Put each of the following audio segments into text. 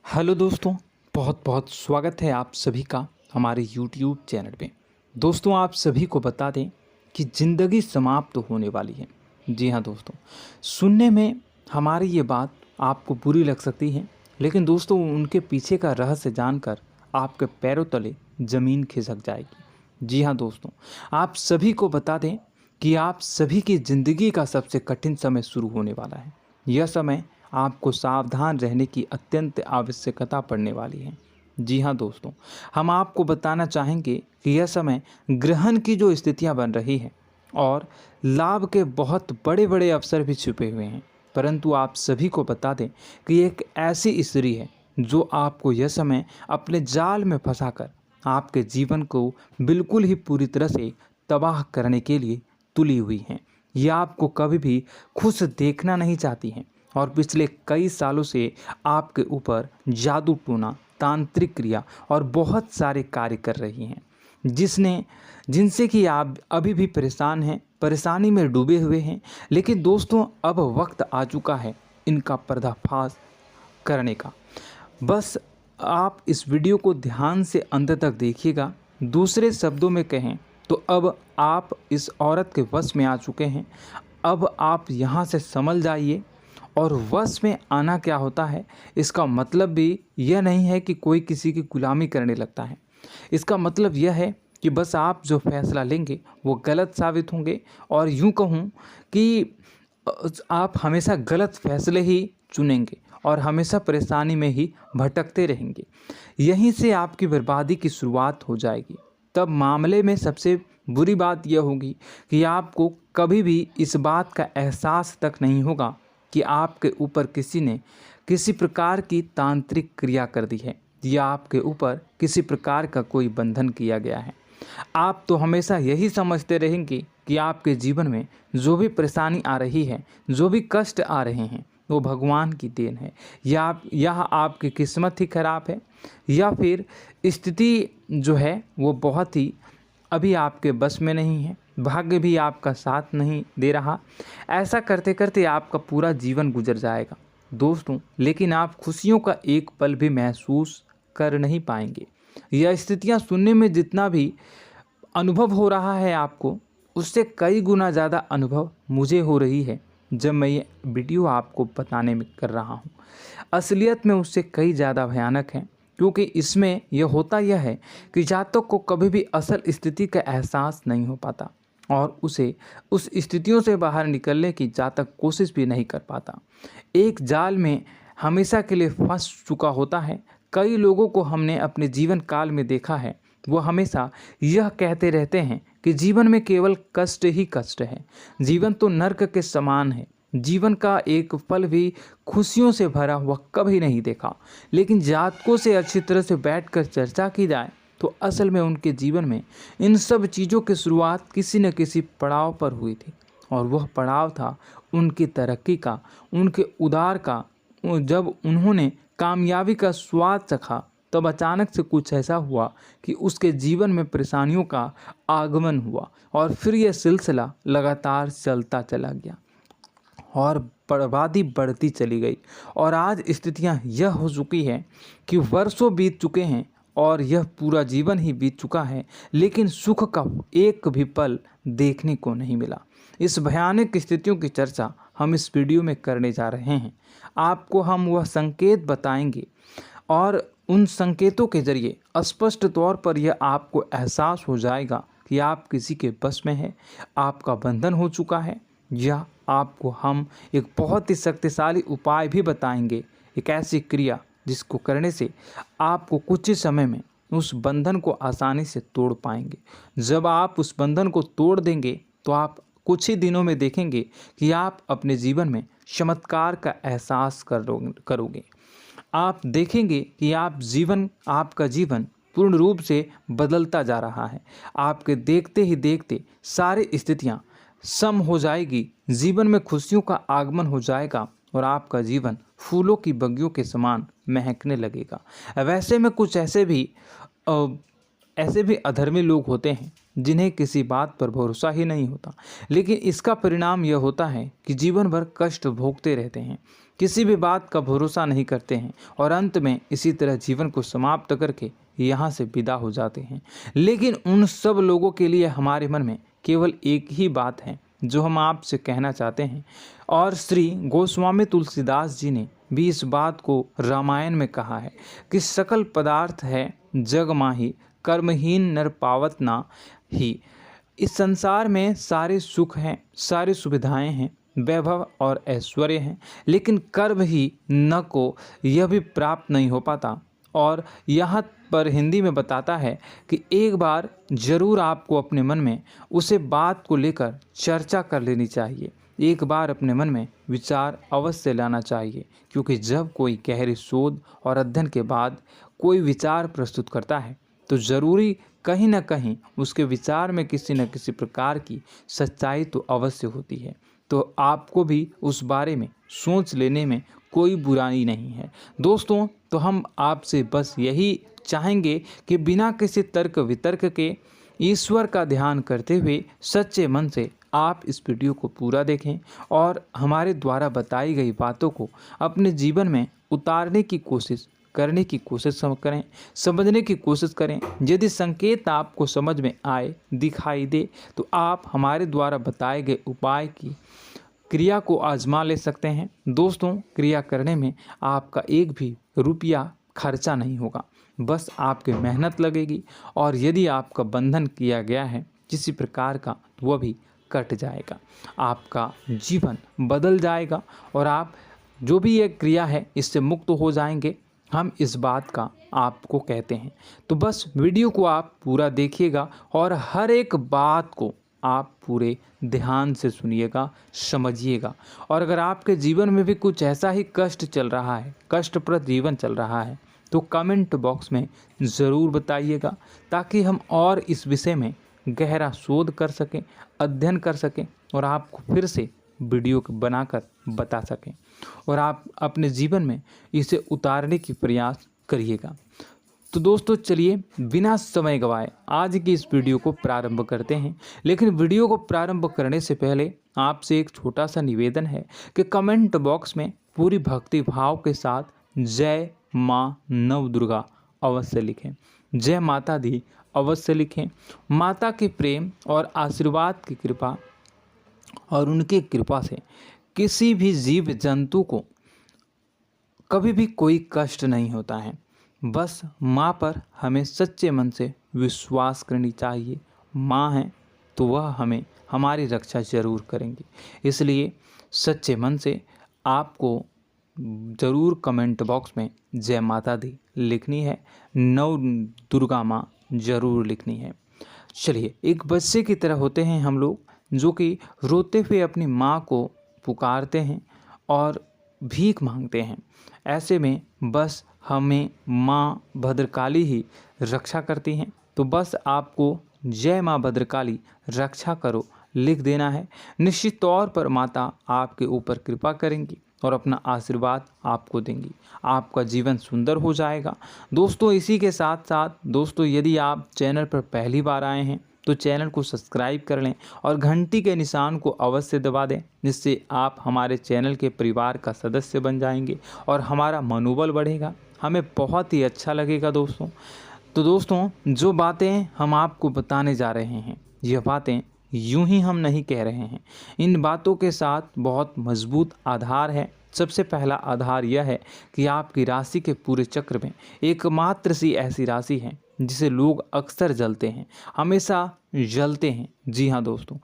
Hello दोस्तों, बहुत बहुत स्वागत है आप सभी का हमारे YouTube चैनल पे। दोस्तों, आप सभी को बता दें कि ज़िंदगी समाप्त होने वाली है। जी हाँ दोस्तों, सुनने में हमारी ये बात आपको बुरी लग सकती है, लेकिन दोस्तों उनके पीछे का रहस्य जानकर आपके पैरों तले ज़मीन खिसक जाएगी। जी हाँ दोस्तों, आप सभी को बता दें कि आप सभी की ज़िंदगी का सबसे कठिन समय शुरू होने वाला है। यह समय आपको सावधान रहने की अत्यंत आवश्यकता पड़ने वाली है। जी हाँ दोस्तों, हम आपको बताना चाहेंगे कि यह समय ग्रहण की जो स्थितियाँ बन रही है और लाभ के बहुत बड़े बड़े अवसर भी छुपे हुए हैं। परंतु आप सभी को बता दें कि एक ऐसी स्त्री है जो आपको यह समय अपने जाल में फंसाकर आपके जीवन को बिल्कुल ही पूरी तरह से तबाह करने के लिए तुली हुई हैं। यह आपको कभी भी खुश देखना नहीं चाहती हैं और पिछले कई सालों से आपके ऊपर जादू टोना, तांत्रिक क्रिया और बहुत सारे कार्य कर रही हैं, जिनसे कि आप अभी भी परेशान हैं, परेशानी में डूबे हुए हैं। लेकिन दोस्तों, अब वक्त आ चुका है इनका पर्दाफाश करने का। बस आप इस वीडियो को ध्यान से अंत तक देखिएगा। दूसरे शब्दों में कहें तो अब आप इस औरत के वश में आ चुके हैं। अब आप यहाँ से संभल जाइए। और वश में आना क्या होता है, इसका मतलब भी यह नहीं है कि कोई किसी की गुलामी करने लगता है। इसका मतलब यह है कि बस आप जो फैसला लेंगे वो गलत साबित होंगे, और यूँ कहूँ कि आप हमेशा गलत फैसले ही चुनेंगे और हमेशा परेशानी में ही भटकते रहेंगे। यहीं से आपकी बर्बादी की शुरुआत हो जाएगी। तब मामले में सबसे बुरी बात यह होगी कि आपको कभी भी इस बात का एहसास तक नहीं होगा कि आपके ऊपर किसी ने किसी प्रकार की तांत्रिक क्रिया कर दी है या आपके ऊपर किसी प्रकार का कोई बंधन किया गया है। आप तो हमेशा यही समझते रहेंगे कि आपके जीवन में जो भी परेशानी आ रही है, जो भी कष्ट आ रहे हैं, वो भगवान की देन है, या आपकी किस्मत ही खराब है, या फिर स्थिति जो है वो बहुत ही अभी आपके बस में नहीं है, भाग्य भी आपका साथ नहीं दे रहा। ऐसा करते करते आपका पूरा जीवन गुजर जाएगा दोस्तों, लेकिन आप खुशियों का एक पल भी महसूस कर नहीं पाएंगे। यह स्थितियां सुनने में जितना भी अनुभव हो रहा है आपको, उससे कई गुना ज़्यादा अनुभव मुझे हो रही है जब मैं ये वीडियो आपको बताने में कर रहा हूँ। असलियत में उससे कई ज़्यादा भयानक है, क्योंकि इसमें यह होता यह है कि जातक को कभी भी असल स्थिति का एहसास नहीं हो पाता और उसे उस स्थितियों से बाहर निकलने की जातक कोशिश भी नहीं कर पाता। एक जाल में हमेशा के लिए फंस चुका होता है। कई लोगों को हमने अपने जीवन काल में देखा है, वो हमेशा यह कहते रहते हैं कि जीवन में केवल कष्ट ही कष्ट है, जीवन तो नर्क के समान है, जीवन का एक पल भी खुशियों से भरा हुआ कभी नहीं देखा। लेकिन जातकों से अच्छी तरह से बैठकर चर्चा की जाए तो असल में उनके जीवन में इन सब चीज़ों की शुरुआत किसी न किसी पड़ाव पर हुई थी, और वह पड़ाव था उनकी तरक्की का, उनके उदार का। जब उन्होंने कामयाबी का स्वाद चखा, तब अचानक से कुछ ऐसा हुआ कि उसके जीवन में परेशानियों का आगमन हुआ, और फिर यह सिलसिला लगातार चलता चला गया और बर्बादी बढ़ती चली गई। और आज स्थितियां यह हो चुकी है कि वर्षों बीत चुके हैं और यह पूरा जीवन ही बीत चुका है, लेकिन सुख का एक भी पल देखने को नहीं मिला। इस भयानक स्थितियों की चर्चा हम इस वीडियो में करने जा रहे हैं। आपको हम वह संकेत बताएंगे और उन संकेतों के जरिए स्पष्ट तौर पर यह आपको एहसास हो जाएगा कि आप किसी के बस में हैं, आपका बंधन हो चुका है, या आपको हम एक बहुत ही शक्तिशाली उपाय भी बताएंगे, एक ऐसी क्रिया जिसको करने से आपको कुछ ही समय में उस बंधन को आसानी से तोड़ पाएंगे। जब आप उस बंधन को तोड़ देंगे तो आप कुछ ही दिनों में देखेंगे कि आप अपने जीवन में चमत्कार का एहसास करोगे। आप देखेंगे कि आपका जीवन पूर्ण रूप से बदलता जा रहा है। आपके देखते ही देखते सारी स्थितियां सम हो जाएगी, जीवन में खुशियों का आगमन हो जाएगा और आपका जीवन फूलों की बगियों के समान महकने लगेगा। वैसे में कुछ ऐसे भी अधर्मी लोग होते हैं जिन्हें किसी बात पर भरोसा ही नहीं होता, लेकिन इसका परिणाम यह होता है कि जीवन भर कष्ट भोगते रहते हैं, किसी भी बात का भरोसा नहीं करते हैं और अंत में इसी तरह जीवन को समाप्त करके यहाँ से विदा हो जाते हैं। लेकिन उन सब लोगों के लिए हमारे मन में केवल एक ही बात है जो हम आपसे कहना चाहते हैं, और श्री गोस्वामी तुलसीदास जी ने भी इस बात को रामायण में कहा है कि सकल पदार्थ है जग माही, कर्महीन नर पावत ना ही। इस संसार में सारे सुख हैं, सारी सुविधाएं हैं, वैभव और ऐश्वर्य हैं, लेकिन कर्म ही न को यह भी प्राप्त नहीं हो पाता। और यहाँ पर हिंदी में बताता है कि एक बार जरूर आपको अपने मन में उसे बात को लेकर चर्चा कर लेनी चाहिए, एक बार अपने मन में विचार अवश्य लाना चाहिए, क्योंकि जब कोई गहरी शोध और अध्ययन के बाद कोई विचार प्रस्तुत करता है तो ज़रूरी कहीं ना कहीं उसके विचार में किसी न किसी प्रकार की सच्चाई तो अवश्य होती है। तो आपको भी उस बारे में सोच लेने में कोई बुराई नहीं है। दोस्तों, तो हम आपसे बस यही चाहेंगे कि बिना किसी तर्क वितर्क के ईश्वर का ध्यान करते हुए सच्चे मन से आप इस वीडियो को पूरा देखें और हमारे द्वारा बताई गई बातों को अपने जीवन में उतारने की कोशिश करने की कोशिश करें, समझने की कोशिश करें। यदि संकेत आपको समझ में आए, दिखाई दे, तो आप हमारे द्वारा बताए गए उपाय की क्रिया को आजमा ले सकते हैं। दोस्तों, क्रिया करने में आपका एक भी रुपया खर्चा नहीं होगा, बस आपकी मेहनत लगेगी, और यदि आपका बंधन किया गया है किसी प्रकार का तो वह भी कट जाएगा, आपका जीवन बदल जाएगा और आप जो भी ये क्रिया है इससे मुक्त हो जाएंगे। हम इस बात का आपको कहते हैं। तो बस वीडियो को आप पूरा देखिएगा और हर एक बात को आप पूरे ध्यान से सुनिएगा, समझिएगा। और अगर आपके जीवन में भी कुछ ऐसा ही कष्ट चल रहा है, कष्टप्रद जीवन चल रहा है, तो कमेंट बॉक्स में ज़रूर बताइएगा, ताकि हम और इस विषय में गहरा शोध कर सकें, अध्ययन कर सकें और आपको फिर से वीडियो बनाकर बता सकें और आप अपने जीवन में इसे उतारने की प्रयास करिएगा। तो दोस्तों, चलिए बिना समय गवाए आज की इस वीडियो को प्रारंभ करते हैं। लेकिन वीडियो को प्रारंभ करने से पहले आपसे एक छोटा सा निवेदन है कि कमेंट बॉक्स में पूरी भक्ति भाव के साथ जय माँ नव दुर्गा अवश्य लिखें, जय माता दी अवश्य लिखें। माता के प्रेम और आशीर्वाद की कृपा और उनकी कृपा से किसी भी जीव जंतु को कभी भी कोई कष्ट नहीं होता है। बस माँ पर हमें सच्चे मन से विश्वास करनी चाहिए। माँ है तो वह हमें हमारी रक्षा जरूर करेंगी। इसलिए सच्चे मन से आपको ज़रूर कमेंट बॉक्स में जय माता दी लिखनी है, नव दुर्गा माँ ज़रूर लिखनी है। चलिए, एक बच्चे की तरह होते हैं हम लोग, जो कि रोते हुए अपनी माँ को पुकारते हैं और भीख मांगते हैं। ऐसे में बस हमें माँ भद्रकाली ही रक्षा करती हैं। तो बस आपको जय माँ भद्रकाली रक्षा करो लिख देना है। निश्चित तौर पर माता आपके ऊपर कृपा करेंगी और अपना आशीर्वाद आपको देंगी, आपका जीवन सुंदर हो जाएगा। दोस्तों, इसी के साथ साथ दोस्तों, यदि आप चैनल पर पहली बार आए हैं तो चैनल को सब्सक्राइब कर लें और घंटी के निशान को अवश्य दबा दें, जिससे आप हमारे चैनल के परिवार का सदस्य बन जाएंगे और हमारा मनोबल बढ़ेगा, हमें बहुत ही अच्छा लगेगा दोस्तों। तो दोस्तों, जो बातें हम आपको बताने जा रहे हैं, यह बातें यूं ही हम नहीं कह रहे हैं। इन बातों के साथ बहुत मजबूत आधार है। सबसे पहला आधार यह है कि आपकी राशि के पूरे चक्र में एकमात्र सी ऐसी राशि है जिसे लोग अक्सर जलते हैं, हमेशा जलते हैं। जी हाँ दोस्तों,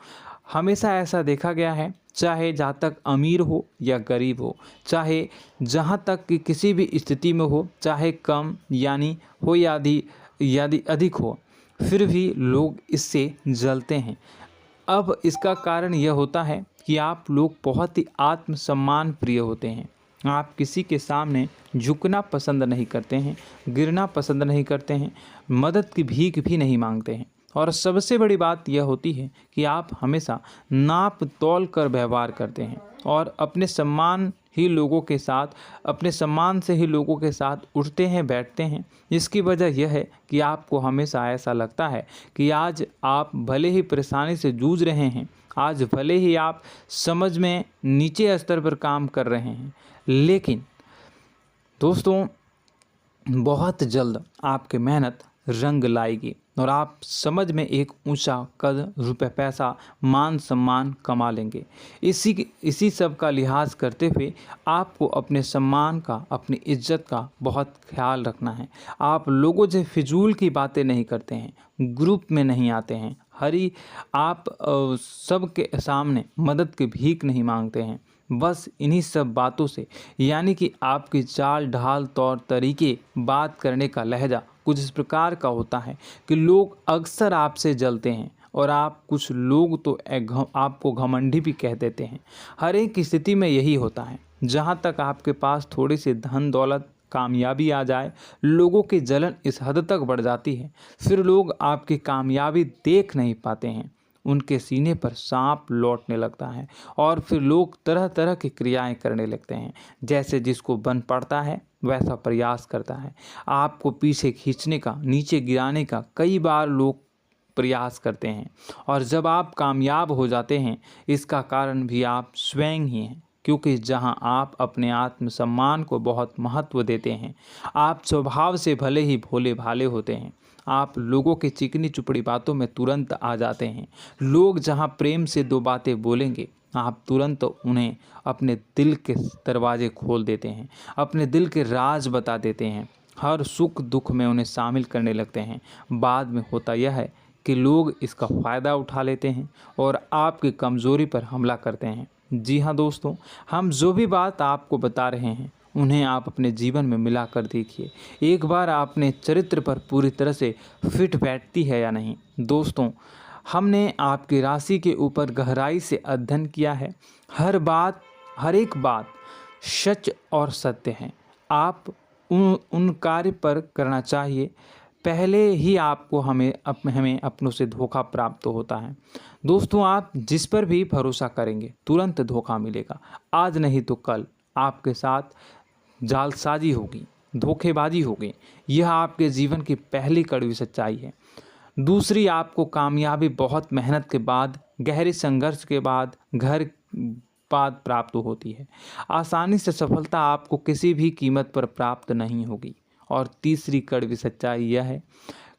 हमेशा ऐसा देखा गया है, चाहे जहाँ तक अमीर हो या गरीब हो, चाहे जहाँ तक कि किसी भी स्थिति में हो, चाहे कम यानी हो या अधिक हो, फिर भी लोग इससे जलते हैं। अब इसका कारण यह होता है कि आप लोग बहुत ही आत्मसम्मान प्रिय होते हैं। आप किसी के सामने झुकना पसंद नहीं करते हैं, गिरना पसंद नहीं करते हैं, मदद की भीख भी नहीं मांगते हैं और सबसे बड़ी बात यह होती है कि आप हमेशा नाप तौल कर व्यवहार करते हैं और अपने सम्मान से ही लोगों के साथ उठते हैं बैठते हैं। इसकी वजह यह है कि आपको हमेशा ऐसा लगता है कि आज आप भले ही परेशानी से जूझ रहे हैं, आज भले ही आप समझ में नीचे स्तर पर काम कर रहे हैं, लेकिन दोस्तों बहुत जल्द आपकी मेहनत रंग लाएगी और आप समझ में एक ऊंचा कद, रुपए, पैसा, मान सम्मान कमा लेंगे। इसी सब का लिहाज करते हुए आपको अपने सम्मान का, अपनी इज्जत का बहुत ख्याल रखना है। आप लोगों से फिजूल की बातें नहीं करते हैं, ग्रुप में नहीं आते हैं, आप सबके सामने मदद की भीख नहीं मांगते हैं। बस इन्हीं सब बातों से, यानी कि आपकी चाल ढाल, तौर तरीके, बात करने का लहजा कुछ इस प्रकार का होता है कि लोग अक्सर आपसे जलते हैं और कुछ लोग तो आपको घमंडी भी कह देते हैं। हर एक स्थिति में यही होता है। जहाँ तक आपके पास थोड़ी सी धन दौलत, कामयाबी आ जाए, लोगों की जलन इस हद तक बढ़ जाती है, फिर लोग आपकी कामयाबी देख नहीं पाते हैं। उनके सीने पर सांप लौटने लगता है और फिर लोग तरह तरह की क्रियाएं करने लगते हैं। जैसे जिसको बन पड़ता है वैसा प्रयास करता है। आपको पीछे खींचने का, नीचे गिराने का कई बार लोग प्रयास करते हैं और जब आप कामयाब हो जाते हैं, इसका कारण भी आप स्वयं ही हैं। क्योंकि जहां आप अपने आत्मसम्मान को बहुत महत्व देते हैं, आप स्वभाव से भले ही भोले भाले होते हैं, आप लोगों की चिकनी चुपड़ी बातों में तुरंत आ जाते हैं। लोग जहां प्रेम से दो बातें बोलेंगे, आप तुरंत उन्हें अपने दिल के दरवाजे खोल देते हैं, अपने दिल के राज बता देते हैं, हर सुख दुख में उन्हें शामिल करने लगते हैं। बाद में होता यह है कि लोग इसका फ़ायदा उठा लेते हैं और आपकी कमज़ोरी पर हमला करते हैं। जी हाँ दोस्तों, हम जो भी बात आपको बता रहे हैं उन्हें आप अपने जीवन में मिला कर देखिए। एक बार आपने चरित्र पर पूरी तरह से फिट बैठती है या नहीं। दोस्तों, हमने आपकी राशि के ऊपर गहराई से अध्ययन किया है। हर एक बात सच और सत्य है। आप उन कार्य पर करना चाहिए, पहले ही आपको हमें अपनों से धोखा प्राप्त होता है। दोस्तों, आप जिस पर भी भरोसा करेंगे तुरंत धोखा मिलेगा। आज नहीं तो कल आपके साथ जालसाजी होगी, धोखेबाजी होगी। यह आपके जीवन की पहली कड़वी सच्चाई है। दूसरी, आपको कामयाबी बहुत मेहनत के बाद, गहरे संघर्ष के बाद प्राप्त होती है। आसानी से सफलता आपको किसी भी कीमत पर प्राप्त नहीं होगी। और तीसरी कड़वी सच्चाई यह है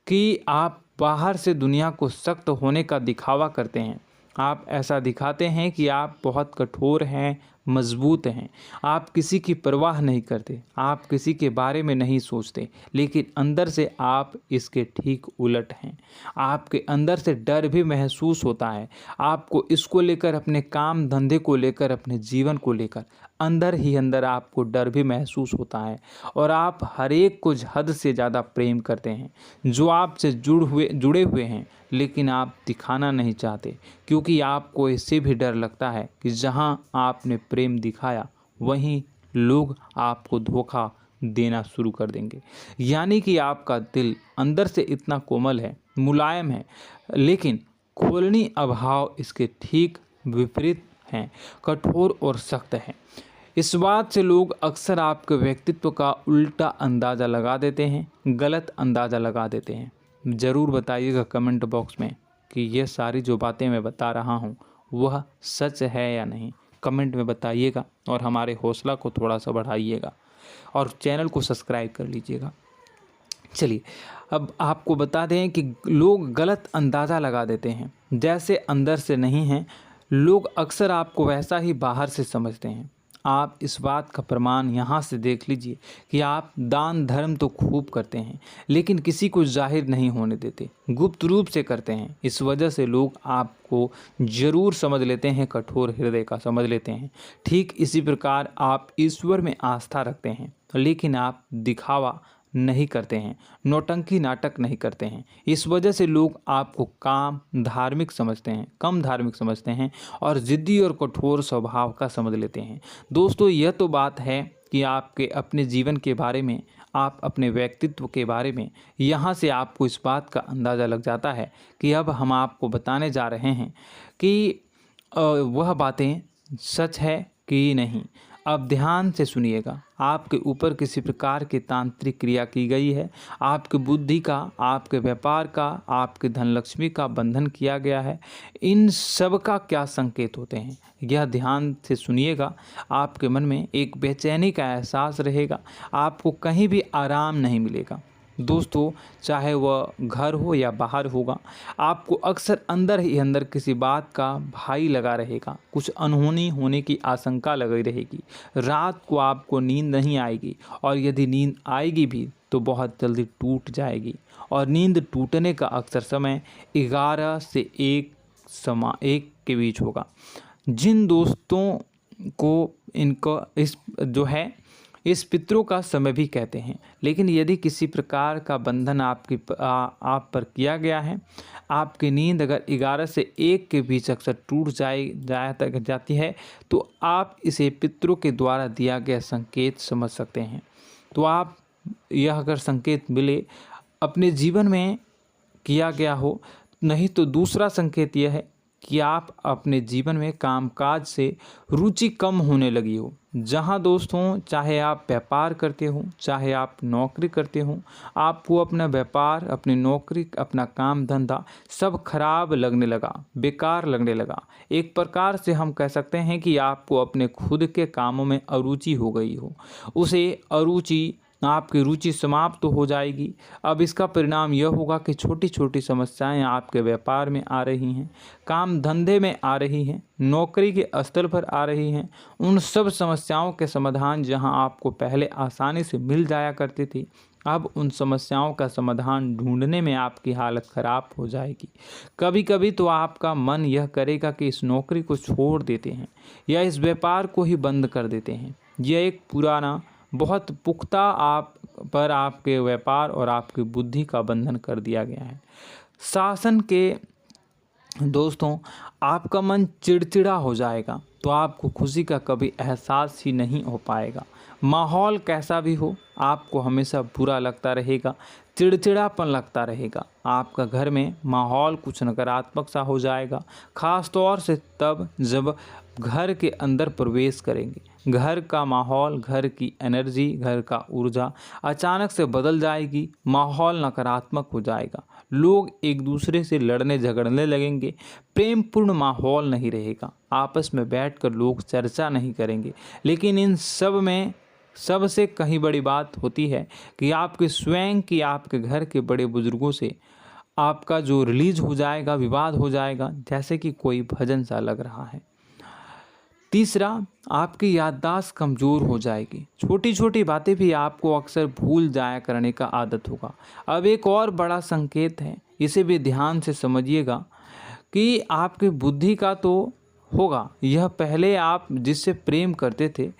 कि आप बाहर से दुनिया को सख्त होने का दिखावा करते हैं। आप ऐसा दिखाते हैं कि आप बहुत कठोर हैं, मजबूत हैं। आप किसी की परवाह नहीं करते, आप किसी के बारे में नहीं सोचते, लेकिन अंदर से आप इसके ठीक उलट हैं। आपके अंदर से डर भी महसूस होता है। आपको इसको लेकर, अपने काम धंधे को लेकर, अपने जीवन को लेकर अंदर ही अंदर आपको डर भी महसूस होता है और आप हर एक को हद से ज़्यादा प्रेम करते हैं, जो आपसे जुड़े हुए हैं, लेकिन आप दिखाना नहीं चाहते, क्योंकि आपको इससे भी डर लगता है कि जहां आपने प्रेम दिखाया वहीं लोग आपको धोखा देना शुरू कर देंगे। यानी कि आपका दिल अंदर से इतना कोमल है, मुलायम है, लेकिन खोलनी अभाव इसके ठीक विपरीत हैं, कठोर और सख्त हैं। इस बात से लोग अक्सर आपके व्यक्तित्व का उल्टा अंदाज़ा लगा देते हैं, गलत अंदाज़ा लगा देते हैं। ज़रूर बताइएगा कमेंट बॉक्स में कि ये सारी जो बातें मैं बता रहा हूँ वह सच है या नहीं। कमेंट में बताइएगा और हमारे हौसला को थोड़ा सा बढ़ाइएगा और चैनल को सब्सक्राइब कर लीजिएगा। चलिए, अब आपको बता दें कि लोग गलत अंदाज़ा लगा देते हैं। जैसे अंदर से नहीं हैं, लोग अक्सर आपको वैसा ही बाहर से समझते हैं। आप इस बात का प्रमाण यहाँ से देख लीजिए कि आप दान धर्म तो खूब करते हैं, लेकिन किसी को जाहिर नहीं होने देते, गुप्त रूप से करते हैं। इस वजह से लोग आपको ज़रूर समझ लेते हैं, कठोर हृदय का समझ लेते हैं। ठीक इसी प्रकार आप ईश्वर में आस्था रखते हैं, लेकिन आप दिखावा नहीं करते हैं, नौटंकी नाटक नहीं करते हैं। इस वजह से लोग आपको कम धार्मिक समझते हैं और ज़िद्दी और कठोर स्वभाव का समझ लेते हैं। दोस्तों, यह तो बात है कि आपके अपने जीवन के बारे में, आप अपने व्यक्तित्व के बारे में, यहाँ से आपको इस बात का अंदाज़ा लग जाता है कि अब हम आपको बताने जा रहे हैं कि वह बातें सच है कि नहीं। अब ध्यान से सुनिएगा। आपके ऊपर किसी प्रकार की तांत्रिक क्रिया की गई है, आपकी बुद्धि का, आपके व्यापार का, आपके धनलक्ष्मी का बंधन किया गया है। इन सब का क्या संकेत होते हैं, यह ध्यान से सुनिएगा। आपके मन में एक बेचैनी का एहसास रहेगा, आपको कहीं भी आराम नहीं मिलेगा। दोस्तों, चाहे वह घर हो या बाहर होगा, आपको अक्सर अंदर ही अंदर किसी बात का भय लगा रहेगा, कुछ अनहोनी होने की आशंका लगी रहेगी। रात को आपको नींद नहीं आएगी, और यदि नींद आएगी भी तो बहुत जल्दी टूट जाएगी। और नींद टूटने का अक्सर समय 11 से 1 के बीच होगा। जिन दोस्तों को इनको इस पितरों का समय भी कहते हैं। लेकिन यदि किसी प्रकार का बंधन आप पर किया गया है, आपकी नींद अगर 11 से 1 के बीच अक्सर टूट जाती है, तो आप इसे पितरों के द्वारा दिया गया संकेत समझ सकते हैं। तो आप यह अगर संकेत मिले अपने जीवन में किया गया हो, नहीं तो दूसरा संकेत यह है कि आप अपने जीवन में कामकाज से रुचि कम होने लगी हो। जहां दोस्तों, चाहे आप व्यापार करते हो, चाहे आप नौकरी करते हो, आपको अपना व्यापार, अपनी नौकरी, अपना काम धंधा सब खराब लगने लगा, बेकार लगने लगा। एक प्रकार से हम कह सकते हैं कि आपको अपने खुद के कामों में अरुचि हो गई हो। उसे अरुचि, आपकी रुचि समाप्त तो हो जाएगी। अब इसका परिणाम यह होगा कि छोटी छोटी समस्याएं आपके व्यापार में आ रही हैं, काम धंधे में आ रही हैं, नौकरी के स्तर पर आ रही हैं। उन सब समस्याओं के समाधान जहां आपको पहले आसानी से मिल जाया करती थी, अब उन समस्याओं का समाधान ढूंढने में आपकी हालत ख़राब हो जाएगी। कभी कभी तो आपका मन यह करेगा कि इस नौकरी को छोड़ देते हैं या इस व्यापार को ही बंद कर देते हैं। यह एक पुराना, बहुत पुख्ता आप पर आपके व्यापार और आपकी बुद्धि का बंधन कर दिया गया है। शासन के दोस्तों, आपका मन चिड़चिड़ा हो जाएगा, तो आपको खुशी का कभी एहसास ही नहीं हो पाएगा। माहौल कैसा भी हो, आपको हमेशा बुरा लगता रहेगा, चिड़चिड़ापन लगता रहेगा। आपका घर में माहौल कुछ नकारात्मक सा हो जाएगा, ख़ास तौर से तब जब घर के अंदर प्रवेश करेंगे। घर का माहौल, घर की एनर्जी, घर का ऊर्जा अचानक से बदल जाएगी, माहौल नकारात्मक हो जाएगा। लोग एक दूसरे से लड़ने झगड़ने लगेंगे, प्रेमपूर्ण माहौल नहीं रहेगा, आपस में बैठकर लोग चर्चा नहीं करेंगे। लेकिन इन सब में सबसे कहीं बड़ी बात होती है कि आपके स्वयं की, आपके घर के बड़े बुजुर्गों से आपका जो रिलीज हो जाएगा, विवाद हो जाएगा, जैसे कि कोई भजन सा लग रहा है। तीसरा, आपकी याददाश्त कमज़ोर हो जाएगी, छोटी छोटी बातें भी आपको अक्सर भूल जाया करने का आदत होगा। अब एक और बड़ा संकेत है, इसे भी ध्यान से समझिएगा कि आपकी बुद्धि का तो होगा, यह पहले आप जिससे प्रेम करते थे,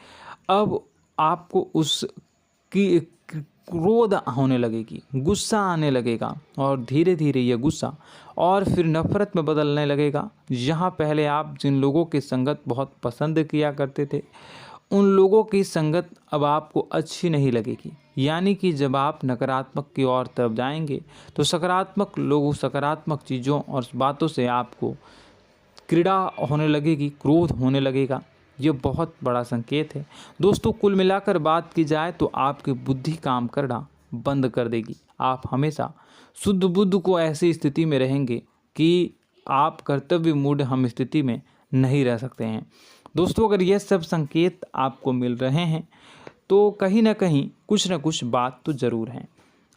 अब आपको उसकी क्रोध होने लगेगी, गुस्सा आने लगेगा, और धीरे धीरे यह गुस्सा और फिर नफरत में बदलने लगेगा। यहाँ पहले आप जिन लोगों की संगत बहुत पसंद किया करते थे, उन लोगों की संगत अब आपको अच्छी नहीं लगेगी। यानी कि जब आप नकारात्मक की ओर तरफ जाएंगे, तो सकारात्मक लोगों, सकारात्मक चीज़ों और बातों से आपको क्रीड़ा होने लगेगी, क्रोध होने लगेगा। ये बहुत बड़ा संकेत है दोस्तों। कुल मिलाकर बात की जाए तो आपकी बुद्धि काम करना बंद कर देगी। आप हमेशा शुद्ध बुद्ध को ऐसी स्थिति में रहेंगे कि आप कर्तव्य मूढ़ हम स्थिति में नहीं रह सकते हैं। दोस्तों, अगर ये सब संकेत आपको मिल रहे हैं तो कहीं ना कहीं कुछ ना कुछ बात तो ज़रूर है।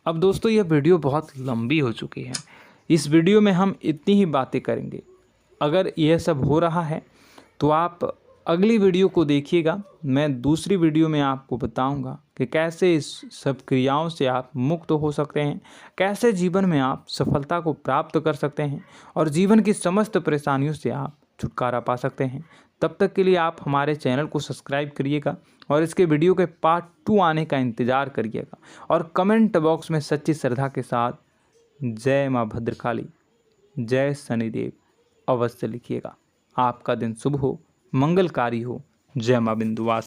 अब दोस्तों, यह वीडियो बहुत लंबी हो चुकी है, इस वीडियो में हम इतनी ही बातें करेंगे। अगर यह सब हो रहा है तो आप अगली वीडियो को देखिएगा। मैं दूसरी वीडियो में आपको बताऊंगा कि कैसे इस सब क्रियाओं से आप मुक्त हो सकते हैं, कैसे जीवन में आप सफलता को प्राप्त कर सकते हैं और जीवन की समस्त परेशानियों से आप छुटकारा पा सकते हैं। तब तक के लिए आप हमारे चैनल को सब्सक्राइब करिएगा और इसके वीडियो के पार्ट 2 आने का इंतज़ार करिएगा। और कमेंट बॉक्स में सच्ची श्रद्धा के साथ जय माँ भद्रकाली, जय शनिदेव अवश्य लिखिएगा। आपका दिन शुभ हो, मंगलकारी हो। जय माँ विंध्यवासिनी।